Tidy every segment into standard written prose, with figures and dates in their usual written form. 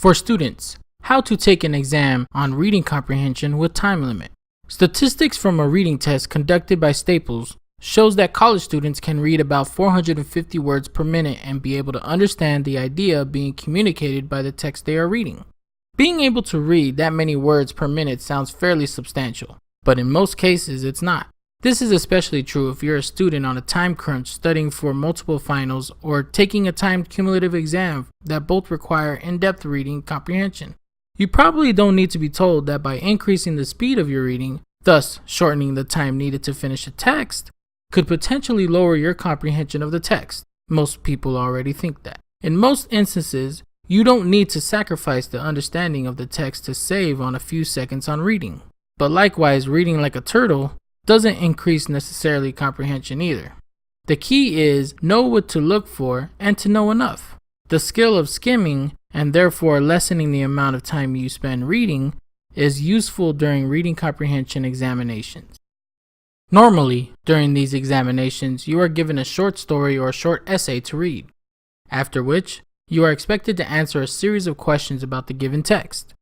For students, how to take an exam on reading comprehension with time limit. Statistics from a reading test conducted by Staples shows that college students can read about 450 words per minute and be able to understand the idea being communicated by the text they are reading. Being able to read that many words per minute sounds fairly substantial, but in most cases it's not. This is especially true if you're a student on a time crunch studying for multiple finals or taking a timed cumulative exam that both require in-depth reading comprehension. You probably don't need to be told that by increasing the speed of your reading, thus shortening the time needed to finish a text, could potentially lower your comprehension of the text. Most people already think that. In most instances, you don't need to sacrifice the understanding of the text to save on a few seconds on reading. But likewise, reading like a turtle doesn't increase necessarily comprehension either. The key is know what to look for and to know enough. The skill of skimming, and therefore lessening the amount of time you spend reading, is useful during reading comprehension examinations. Normally, during these examinations, you are given a short story or a short essay to read, after which you are expected to answer a series of questions about the given text.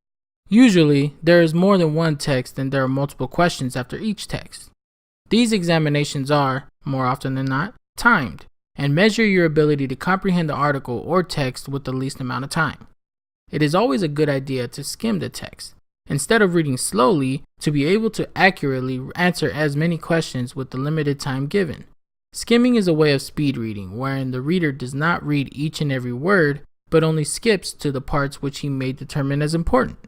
Usually, there is more than one text and there are multiple questions after each text. These examinations are, more often than not, timed and measure your ability to comprehend the article or text with the least amount of time. It is always a good idea to skim the text, instead of reading slowly, to be able to accurately answer as many questions with the limited time given. Skimming is a way of speed reading, wherein the reader does not read each and every word, but only skips to the parts which he may determine as important.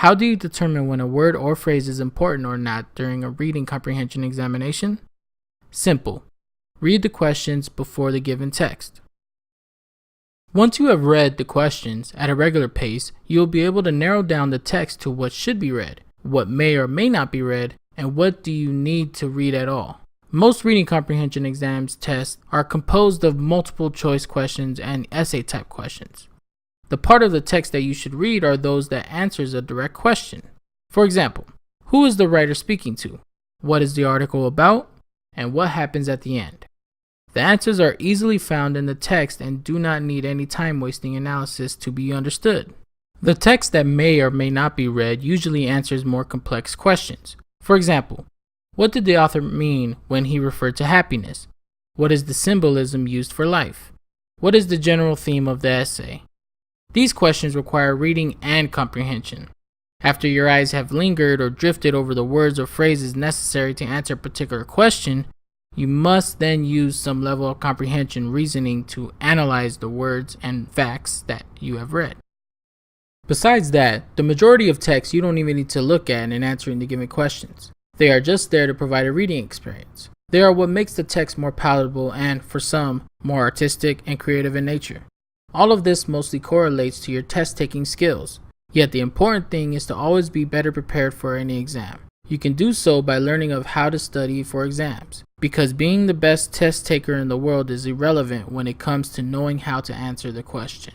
How do you determine when a word or phrase is important or not during a reading comprehension examination? Simple. Read the questions before the given text. Once you have read the questions at a regular pace, you will be able to narrow down the text to what should be read, what may or may not be read, and what do you need to read at all. Most reading comprehension exams tests are composed of multiple choice questions and essay type questions. The part of the text that you should read are those that answers a direct question. For example, who is the writer speaking to? What is the article about? And what happens at the end? The answers are easily found in the text and do not need any time-wasting analysis to be understood. The text that may or may not be read usually answers more complex questions. For example, what did the author mean when he referred to happiness? What is the symbolism used for life? What is the general theme of the essay? These questions require reading and comprehension. After your eyes have lingered or drifted over the words or phrases necessary to answer a particular question, you must then use some level of comprehension reasoning to analyze the words and facts that you have read. Besides that, the majority of texts you don't even need to look at in answering the given questions. They are just there to provide a reading experience. They are what makes the text more palatable and, for some, more artistic and creative in nature. All of this mostly correlates to your test-taking skills, yet the important thing is to always be better prepared for any exam. You can do so by learning of how to study for exams, because being the best test taker in the world is irrelevant when it comes to knowing how to answer the question.